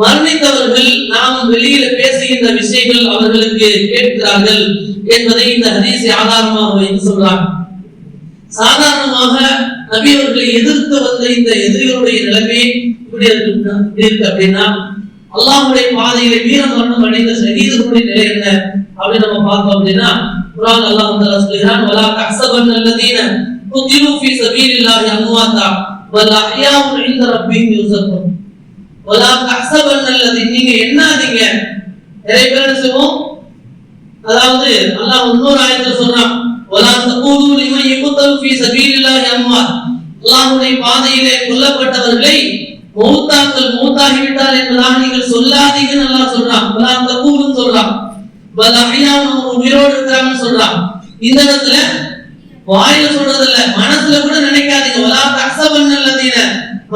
மரணித்தவர்கள் நாம் வெளியில பேசுகின்ற விஷயங்கள் அவர்களுக்கு கேட்கிறார்கள் என்பதை இந்த ஹதீஸை ஆதாரமாக வைத்து சொல்றாங்க. சாதாரணமாக நபி அவர்களை எதிர்த்து வந்த இந்த எதிரிகளுடைய நிலைமை இப்படி இருக்கு அப்படின்னா, அல்லாஹ்வுடைய பாதையில வீர மரணம் அடைந்த ஷஹீதுடைய நிலை என்ன அப்படின்னு நம்ம பார்த்தோம் அப்படின்னா, குர்ஆன் அல்லாஹ் தஆலா சொல்றான், வலா தஹ்ஸபன்னல்லதீன குதிலு ஃபீ ஸபீலில்லாஹி அம்வாதா வல் அஹ்யாஉன் இன்த ரப்பிஹிம் யுஸஃபூன். வலா தஹ்ஸபன்னல்லதீன, நீங்க எண்ணாதீங்க. நிறைய பேர் சொல்லுவோம், அதாவது அல்லாஹ் இன்னொரு ஆயத்துல சொல்றான், வலா தகூலு லிமன் யுக்தலு ஃபீ ஸபீலில்லாஹி அம்வாத், அல்லாஹ்வுடைய பாதையிலே கொல்லப்பட்டவர்களை மௌத்தாகிவிட்டார் என்பதாக நீங்கள் சொல்லாதீங்கன்னு அல்லாஹ் சொல்றான். வலா தகூலுன்னு சொல்றான். வல் அஹ்யாஉன், உயிரோடு இருக்கிறாங்கன்னு சொல்றான். இந்த இடத்துல வாயில சொல்றது இல்ல, மனசுல கூட நினைக்காதீங்க. வலா தஹ்ஸபன்னல்லதீன,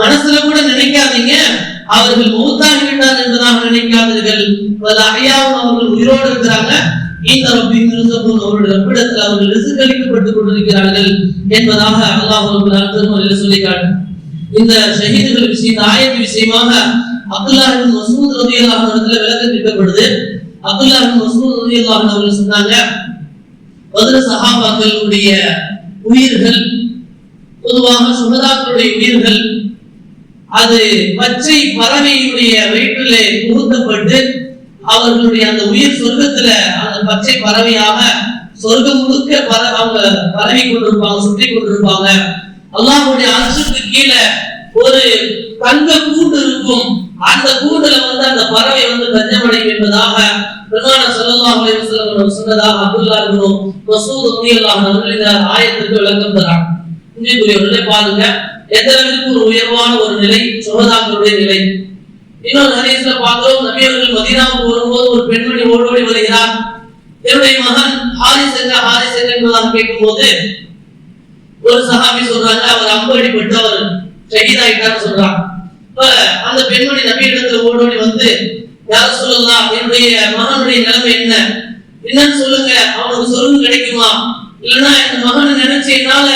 மனசுல கூட நினைக்காதீங்க அவர்கள் மௌத்தாகிவிட்டார் என்பதாக நினைக்காதீர்கள். வல் அஹ்யாஉன், அவர்கள் உயிரோடு இருக்கிறாங்க. இந்த அவருடைய ரப்பிடத்தில் அவர்கள் ரிஸ்க்களிக்கப்பட்டுக் கொண்டிருக்கிறார்கள் என்பதாக அல்லாஹ் திருமறையில சொல்லி காட்டுகிறார். இந்த ஷஹீதுகள் விஷயம், இந்த ஆயத்து விஷயமாக அப்துல்லாஹ் இப்னு மஸ்ஊத் ரலியல்லாஹு அன்ஹு இடத்துல விளக்கம் கேட்கப்படுது. அப்துல்லாஹ் இப்னு மஸ்ஊத் ரலியல்லாஹு அன்ஹு அவர்கள் சொன்னாங்க, பத்ர் சஹாபாக்களுடைய உயிர்கள், பொதுவாக சுஹதாக்களுடைய உயிர்கள், அது பச்சை பறவையுடைய வயிற்றிலே புகுத்தப்பட்டு அவர்களுடைய அந்த உயிர் சொர்க்கத்துல அந்த பச்சை பறவையாக சொர்க்கம் முழுக்க அவங்க பரவி கொண்டிருப்பாங்க, சுற்றி கொண்டிருப்பாங்க. அல்லாஹ்வுடைய அர்ஷுக்கு கீழே ஒரு தங்க கூண்டு இருக்கும். அந்த கூண்டுல அந்த பறவை தஞ்சமடையும் என்பதாக பெருமானார் ஸல்லல்லாஹு அலைஹி வஸல்லம் சொன்னதாக அப்துல்லாஹ் இப்னு மஸ்ஊத் ரலியல்லாஹு அன்ஹு இந்த ஆயத்துக்கு விளக்கம் தராங்க. இன்றைக்குரியவர்களே பாருங்க, எந்த அளவுக்கு ஒரு உயர்வான ஒரு நிலை சுஹதாக்களுடைய நிலை. இன்னொரு ஹதீஸ்ல பார்க்கிறோம், நபி அவர்கள் மதீனாவுக்கு வரும்போது ஒரு பெண்மணி ஓடோடி வருகிறார். என்னுடைய மகன் ஹாரிஸ் என்பதாக கேட்கும்போது ஒரு சஹாபி சொல்றாங்க, அவர் அம்பு அடிபட்டு அவர் ஷஹீத் ஆயிட்டார் சொல்றாங்க. அந்த பெண்மணி நபி இடத்துல ஓடோடி வந்து, யா ரசூலல்லாஹ், என்னுடைய மகனுடைய நிலைமை என்னன்னு சொல்லுங்க, அவனுக்கு சொல்லுங்க கிடைக்குமா? இல்லைன்னா என் மகனை நினைச்சு என்னால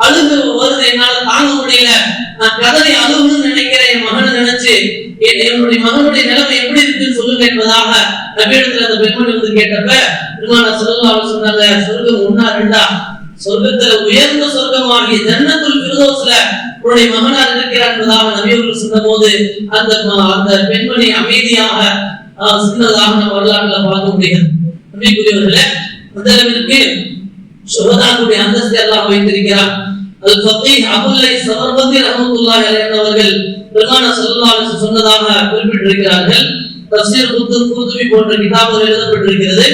அழுகு வருது, என்னால தாங்க முடியல, நான் கதறி அழுகுன்னு நினைக்கிறேன் என் மகனை நினைச்சு, என்னுடைய மகனுடைய நிலைமை எப்படி இருக்குன்னு சொல்லுங்க என்பதாக நபியிடத்துல அந்த பெண்மணி கேட்டப்ப பெருமானார் ஸல்லல்லாஹு அலைஹி வஸல்லம் சொன்னாங்க, சொர்க்கம் ஒண்ணா ரெண்டா, சொர்க்கத்துல உயர்ந்த சொர்க்கமாகிய ஜன்னத்துல் ஃபிர்தௌஸ்ல உன்னுடைய மகனார் இருக்கிறார் என்பதாக நபி அவர்கள் சொன்னபோது அந்த பெண்மணி அமைதியாக சொன்னதாக நம்ம வரலாறுல பார்க்க முடியாது. நபிக்குரியவர்களே, அந்த அளவிற்கு சுஹதாவுடைய அந்தஸ்தை அல்லாஹ் வைத்திருக்கிறார். அல் ஃபகீஹ் அபுல் ஸமர்கந்தி ரஹ்மத்துல்லாஹி அலைஹி அவர்கள் பெருமானார் ஸல்லல்லாஹு அலைஹி வஸல்லம் சொன்னதாக குறிப்பிட்டிருக்கிறார்கள். தஃசீர் குர்துபி போன்ற கிதாபுகள் எழுதப்பட்டிருக்கிறது.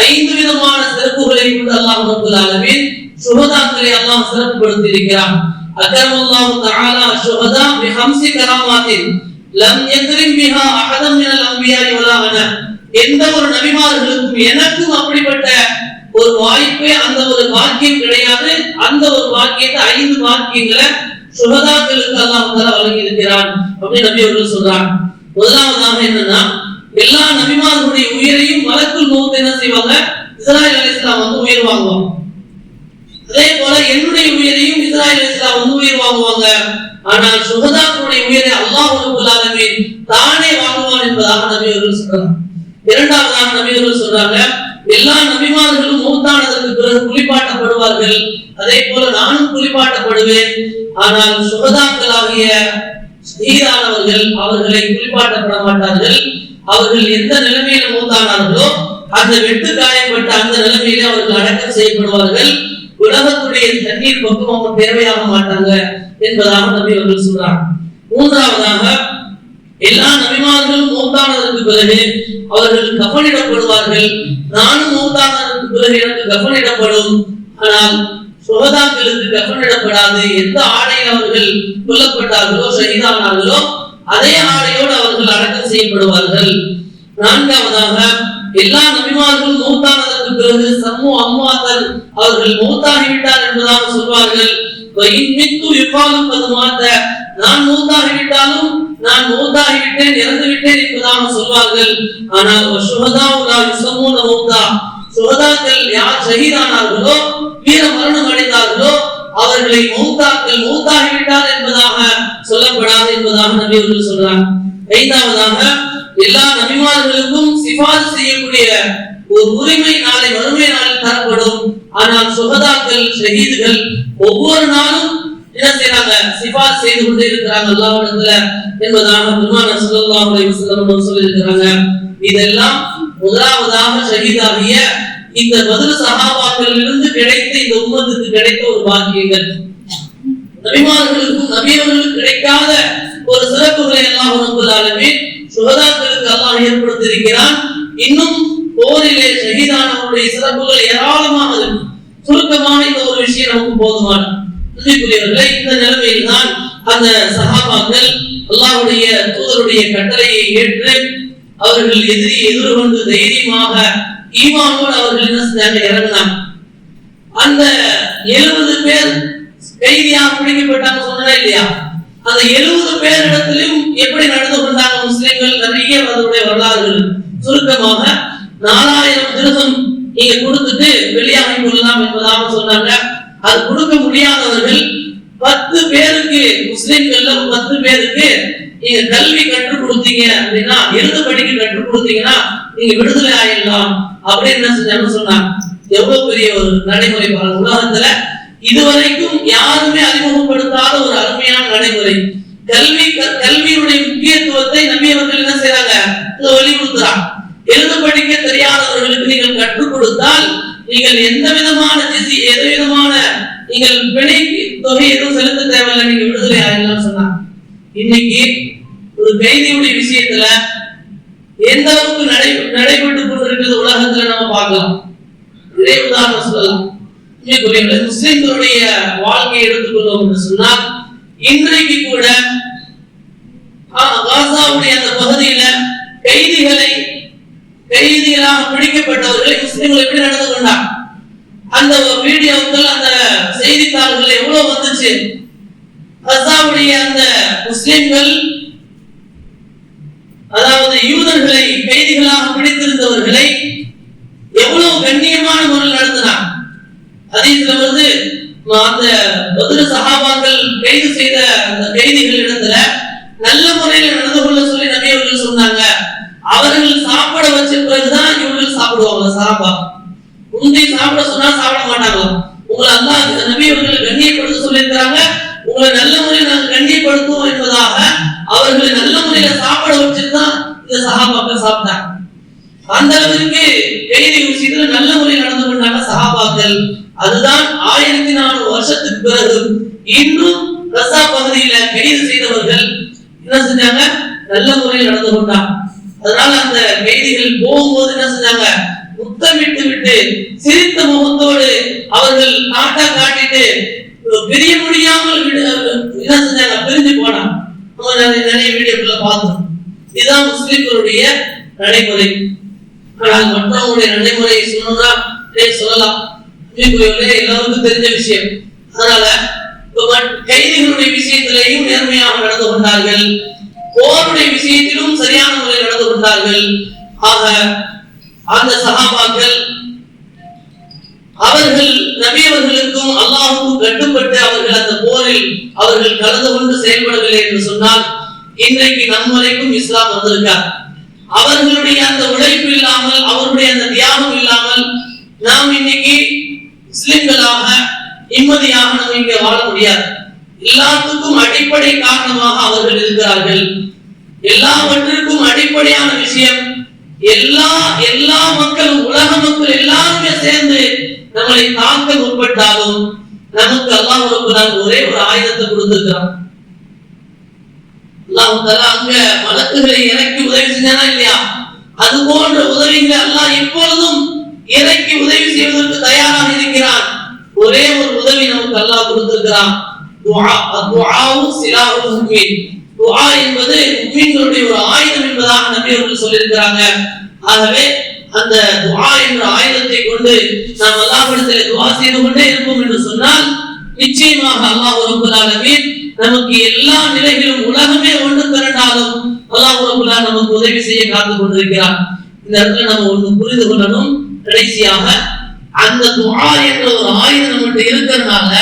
5 விதமான சிறப்புகளை கொண்டு அல்லாஹ் ரப்பல் ஆலமீன் சுஹதாக்களை அல்லாஹ் சிறப்புப்படுத்தி இருக்கிறார். அக்ரமல்லாஹு தஆலா ஷுஹதா பி 5 கராமாத்தின் லம் யக்ரிம் பிஹா அஹதம் மினல் அன்பியாஇ வலா அனா. எந்த ஒரு நபிமார்களுக்கும் எனக்கும் அப்படிப்பட்ட ஒரு வாய்ப்பே அந்த ஒரு பாக்கியம் கிடையாது. அந்த ஒரு பாக்கியத்தை 5 பாக்கியங்களை சுஹதாக்களுக்கு அல்லாஹ் தஆலா வழங்கி இருக்கிறான் அப்படி நபி அவர்கள் சொல்றாங்க. முதலாவதாக என்னன்னா, எல்லா நபிமார்களுடைய உயிரையும் மலக்குல் மௌத் என்ன செய்வாங்க, இஸ்ராயீல் அலைஹிஸ்ஸலாம் வந்து உயிர் வாங்குவாங்க. அதே போல என்னுடைய உயிரையும் இஸ்ராயீல் அலைஹிஸ்ஸலாம் வந்து உயிர் வாங்குவாங்க. ஆனால் சுஹதாக்களுடைய உயிரை அல்லாஹ் ரப்பல் ஆலமீன் தானே வாங்குவான் என்பதாக நபி அவர்கள் சொல்றாங்க. இரண்டாவதாக நபி அவர்கள் சொல்றாங்க, எல்லா நபிமார்களும் மௌத்தானதற்கு பிறகு குளிப்பாட்டப்படுவார்கள். அதே போல நானும் குளிப்பாட்டப்படுவேன். ஆனால் சுஹதாக்களாகிய ஷஹீதானவர்கள் அவர்களை குளிப்பாட்டப்பட மாட்டார்கள். அவர்கள் எந்த நிலைமையில மௌத்தானார்களோ அந்த வெட்டு காயப்பட்ட அந்த நிலைமையில அவர்கள் அடக்கம் செய்யப்படுவார்கள். உலகத்துடைய தண்ணீர் பக்கம் அவங்க தேவையாக மாட்டாங்க என்பதாக நபி அவர்கள் சொல்றாங்க. மூன்றாவதாக, எல்லா நபிமார்களும் மௌத்தானதற்கு பிறகு அவர்கள் கஃனிடப்படுவார்கள். நானும் மௌத்தானதற்கு பிறகு எனக்கு கஃனிடப்படும். ஆனால் சுஹதாக்களுக்கு கஃனிடப்படாது. எந்த ஆடையில் அவர்கள் கொல்லப்பட்டார்களோ ஷஹீதானார்களோ அதே ஆடையோடு அவர்கள் அடக்கம் செய்யப்படுவார்கள். நான்காவதாக, எல்லா நபிமார்களும் மௌத்தானதற்கு பிறகு சம்மு அம்மாத்தன் அவர்கள் மௌத்தாகிவிட்டார் என்பதாக சொல்வார்கள். நான் மௌத்தாகிவிட்டாலும் நான் மௌத்தாகிவிட்டேன், இறந்து விட்டேன் என்பதாக சொல்வார்கள். ஆனால் சுஹதாக்கள் யார் ஷஹீதானார்களோ வீர மரணம் அடைந்தார்களோ அவர்களை மௌத்தாகிவிட்டார் என்பதாக சொல்லப்படாது என்பதாக நபி அவர்கள் சொல்றாங்க. ஐந்தாவதாக, எல்லா நபிமார்களுக்கும் சிபாரிசு செய்யக்கூடிய ஒரு உரிமை நாளை வறுமை நாளில் தரப்படும். ஆனால் சுஹதாக்கள் ஷஹீதுகள் ஒவ்வொரு நாளும் என்ன செய்யறாங்க, சிபாரிசு செய்து கொண்டே இருக்கிறாங்க அல்லாஹ்விடத்துல என்பதாக பெருமானார் ஸல்லல்லாஹு அலைஹி வஸல்லம் சொல்லியிருக்கிறாங்க. இதெல்லாம் முதலாவதாக ஷஹீதாகிய இந்த பத்ர் சஹாபாக்களிலிருந்து கிடைத்த இந்த உம்மத்துக்கு கிடைத்த ஒரு பாக்கியங்கள். நபிமார்களுக்கும் நபியவர்களுக்கு கிடைக்காத ஒரு சிறப்புகளை அல்லாஹ் ரப்பல் ஆலமீன் சுஹதாக்களுக்கு அல்லாஹ் ஏற்படுத்தியிருக்கிறான். இன்னும் போரிலே ஷஹீதானவருடைய சிறப்புகள் ஏராளமாக இருக்கு. சுருக்கமான இந்த ஒரு விஷயம் நமக்கு போதுமானது. அன்பிற்குரியவர்களே, இந்த நிலைமையில் தான் அந்த சஹாபாக்கள் அல்லாஹ்வுடைய தூதருடைய கட்டளையை ஏற்று அவர்கள் எதிர்கொண்டு தைரியமாக ஈமானோடு அவர்கள் என்ன செஞ்சாங்க, இறங்கினாங்க. அந்த 70 பேர் கைதியாக பிடிக்கப்பட்டாங்க சொன்னா இல்லையா, அந்த 70 பேர் இடத்திலும் எப்படி நடந்து கொண்டாங்க முஸ்லிம்கள் நிறைய அதனுடைய வரலாறுகள். சுருக்கமாக 4000 திரகம் நீங்க கொடுத்துட்டு வெளியாகி கொள்ளலாம் என்பதாக சொன்னாங்க. அது கொடுக்க முடியாதவர்கள் 10 பேருக்கு, முஸ்லிம்கள்ல 10 பேருக்கு நீங்க கல்வி கற்றுக் கொடுத்தீங்க அப்படின்னா, எழுத படிக்க கற்றுக் கொடுத்தீங்கன்னா நீங்க விடுதலை ஆயிடலாம் அப்படின்னு என்ன செஞ்சாங்க சொன்னாங்க. எவ்வளவு பெரிய ஒரு நடைமுறை பாருங்க. உலகத்துல இதுவரைக்கும் யாருமே அறிமுகப்படுத்தாத ஒரு அருமையான நடைமுறை. கல்வியுடைய முக்கியத்துவத்தை நபி அவர்கள் என்ன செய்யறாங்க, வலியுறுத்துறாங்க. எழுத படிக்க தெரியாதவர்களுக்கு நீங்கள் கற்றுக் கொடுத்தால் நீங்கள் எந்த விதமான நீங்கள் பிணை தொகை எதுவும் செலுத்த தேவையில்லை, நீங்க விடுதலை ஆகலாம் சொன்னாங்க. இன்னைக்கு ஒரு கைதியுடைய விஷயத்துல எந்த அளவுக்கு நடைபெற்றுக் கொண்டிருக்கிறது உலகத்துல நம்ம பார்க்கலாம். இதே உதாரணம் சொல்லலாம். முஸ்லிம்களுடைய வாழ்க்கையை எடுத்துக்கொள்வோம் என்று சொன்னால், இன்றைக்கு கூட காசாவுடைய அந்த பகுதியில கைதிகளாக பிடிக்கப்பட்டவர்களை முஸ்லிம்கள் எப்படி நடந்து கொண்டாங்க, அந்த வீடியோக்கள் அந்த செய்தித்தாள்கள் எவ்வளவு வந்துச்சு. காசாவுடைய அந்த முஸ்லிம்கள், அதாவது யூதர்களை கைதிகளாக பிடித்திருந்தவர்களை எவ்வளவு கண்ணியமான முறையில் நடத்தினார். ஹதீஸ்ல வந்து அந்த பத்ர் சஹாபாக்கள் கைது செய்த அந்த கைதிகள் இடத்துல நல்ல முறையில் நடந்து கொள்ள சொல்லி நபி அவர்கள் சொன்னாங்க. அவர்கள் சாப்பிட வச்ச பிறகுதான் இவர்கள் சாப்பிடுவாங்க. சஹாபா முந்தி சாப்பிட சொன்னா சாப்பிட மாட்டாங்க. உங்களை சஹாபாக்கள் சாப்பிட்டாங்க. அந்த அளவிற்கு கைதி விஷயத்துல நல்ல முறையில் நடந்து கொண்டாங்க சஹாபாக்கள். அதுதான் 1400 வருஷத்துக்கு பிறகு இன்னும் ரஸா பகுதியில கைது செய்தவர்கள் என்ன செஞ்சாங்க, நல்ல முறையில் நடந்து கொண்டாங்க. அதனால அந்த கைதிகள் போகும்போது என்ன செஞ்சாங்க, முத்தமிட்டு விட்டு சிரித்த முகத்தோடு அவர்கள் நாட்டா காட்டிட்டு பிரிய முடியாமல் என்ன செஞ்சாங்க, பிரிஞ்சு போனாங்க. நிறைய வீடியோக்களை பார்த்தோம். இதுதான் முஸ்லிம்களுடைய நடைமுறை. ஆனால் மற்றவங்களுடைய நடைமுறையை சொல்லணும்னா சொல்லலாம், எல்லாருக்கும் தெரிஞ்ச விஷயம். அதனால கைதிகளுடைய விஷயத்திலேயும் நேர்மையாக நடந்து கொண்டார்கள், போருடைய விஷயத்திலும் சரியான முறையில் நடந்து கொண்டார்கள். ஆக அந்த சஹாபாக்கள் அவர்கள் நபி அவர்களுக்கும் அல்லாஹ்வுக்கும் கட்டுப்பட்டு அவர்கள் அந்த போரில் அவர்கள் கலந்து கொண்டு செயல்படவில்லை என்று சொன்னால் இன்றைக்கு நம் வரைக்கும் இஸ்லாம் வந்திருக்கார். அவர்களுடைய அந்த உழைப்பு இல்லாமல், அவருடைய அந்த தியாகம் இல்லாமல் நாம் இன்னைக்கு முஸ்லிம்களாக நிம்மதியாக நம்ம இங்கே வாழ முடியாது. எல்லாத்துக்கும் அடிப்படை காரணமாக அவர்கள் இருக்கிறார்கள். எல்லாவற்றிற்கும் அடிப்படையான விஷயம் எல்லா மக்களும், உலக மக்கள் எல்லாருமே சேர்ந்து நம்மளை தாக்க முற்பட்டாலும் நமக்கு அல்லாஹ் ரப்பல் ஒரே ஒரு ஆயுதத்தை கொடுத்திருக்கிறான். அல்லாஹ் தஆலா அங்க மலக்குகளை இறக்கி உதவி செஞ்சானா இல்லையா, அது போன்ற உதவிகளை அல்லாஹ் எப்பொழுதும் இறக்கி உதவி செய்வதற்கு தயாராக இருக்கிறான். ஒரே ஒரு உதவி நமக்கு அல்லாஹ் கொடுத்திருக்கிறான், துஆ. துஆவு சிலாஹுல் முஃமின். துஆ என்பது முஃமின்களுடைய ஒரு ஆயுதம் என்பதாக நபி அவர்கள் சொல்லியிருக்கிறாங்க. ஆகவே அந்த துஆ என்ற ஆயுதத்தை கொண்டு நாம் அல்லாஹ்விடத்தில் துஆ செய்து கொண்டே இருப்போம் என்று சொன்னால் நிச்சயமாக அல்லாஹ் ரப்பல் ஆலமீன் நமக்கு எல்லா நிலைகளிலும் உலகமே ஒன்று திரண்டாலும் அல்லாஹ் ரப்பல் ஆலமீன் நமக்கு உதவி செய்ய காத்துக் கொண்டிருக்கிறார். இந்த இடத்துல நம்ம ஒன்று புரிந்து கொள்ளணும். கடைசியாக அந்த துஆ என்ற ஒரு ஆயுதம் நம்மகிட்ட இருக்கிறதுனால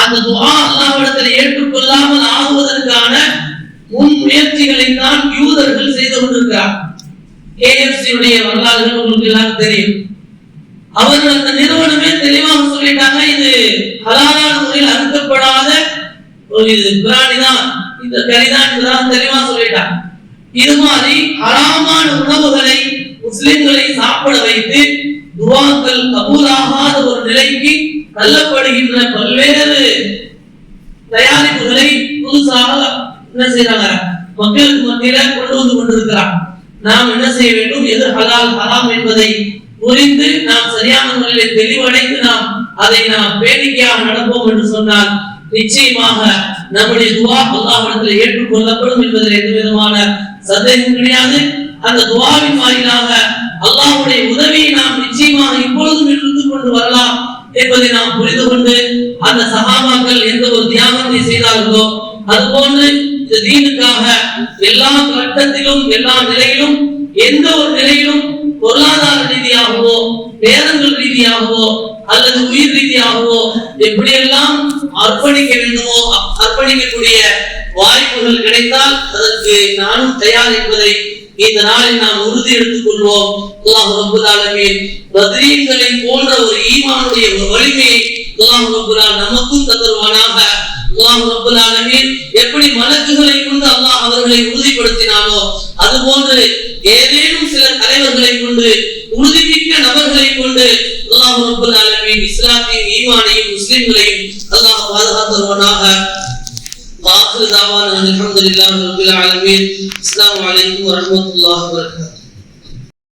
அந்த துஆ அல்லாஹ்விடத்தில் ஏற்றுக்கொள்ளாமல் ஆகுவதற்கான முன் முயற்சிகளை தான் யூதர்கள் செய்து கொண்டிருக்கிறார். KFC உடைய வரலாறுகள் உங்களுக்கு எல்லாம் தெரியும். அவர்கள் அந்த நிறுவனமே தெளிவாக சொல்லிட்டாங்க, இது ஹலாலான முறையில் அறுக்கப்படாத ஒரு பிராணி தான், இந்த கறிதான் என்றுதான் தெளிவா சொல்லிட்டாங்க. இது மாதிரி ஹராமான உணவுகளை முஸ்லிம்களை சாப்பிட வைத்து துஆக்கள் கபூலாகாத ஒரு நிலைக்கு தள்ளப்படுகின்ற பல்வேறு தயாரிப்புகளை புதுசாக என்ன செய்யறாங்க, மக்களுக்கு மத்தியில கொண்டு வந்து கொண்டிருக்கிறார். நாம் என்ன செய்ய வேண்டும், எது ஹலால் ஹராம் என்பதை புரிந்து நாம் சரியான முறையில் தெளிவடைந்து அதை பேணிக்கையாக நடப்போம் என்று சொன்னால் நிச்சயமாக நம்முடைய துஆ அல்லாஹ்விடத்தில் ஏற்றுக்கொள்ளப்படும் என்பதில் எந்த விதமான சந்தேகம் கிடையாது. அந்த துஆவின் வாயிலாக அல்லாஹ்வுடைய உதவியை நாம் நிச்சயமாக இப்பொழுதும் எடுத்துக் கொண்டு வரலாம் என்பதை நாம் புரிந்து கொண்டு அந்த சஹாபாக்கள் எந்த ஒரு தியாகத்தை செய்தார்களோ அதுபோன்று இந்த தீனுக்காக எல்லா கட்டத்திலும் எல்லா நிலையிலும் எந்த ஒரு நிலையிலும் பொருளாதார ரீதியாகவோ பேரங்கள் ரீதியாகவோ அல்லது உயிர் ரீதியாகவோ எப்படியெல்லாம் அர்ப்பணிக்க வேண்டுமோ அர்ப்பணிக்கக்கூடிய வாய்ப்புகள் கிடைத்தால் அதற்கு நானும் தயார் என்பதை இந்த நாளில் நாம் உறுதி எடுத்துக் கொள்வோம். அல்லாஹ் ரப்பல் ஆலமீன் பத்ரீன்களை போன்ற ஒரு ஈமானுடைய ஒரு வலிமையை அல்லாஹ் ரப்பல் ஆலமீன் நமக்கும் தருவானாக. அல்லாஹ் ரப்பல் ஆலமீன் எப்படி மலக்குகளை கொண்டு அல்லாஹ் அவர்களை உறுதிப்படுத்தினானோ அதுபோன்று ஏதேனும் சில தலைவர்களை கொண்டு உறுதிமிக்க நபர்களை கொண்டு அல்லாஹ் ரப்பல் ஆலமீன் இஸ்லாத்தின் ஈமானையும் முஸ்லிம்களையும் அல்லாஹ் பாதுகாத்தருவானாக. وآخر دعوانا الحمد لله رب العالمين. السلام عليكم ورحمة الله وبركاته.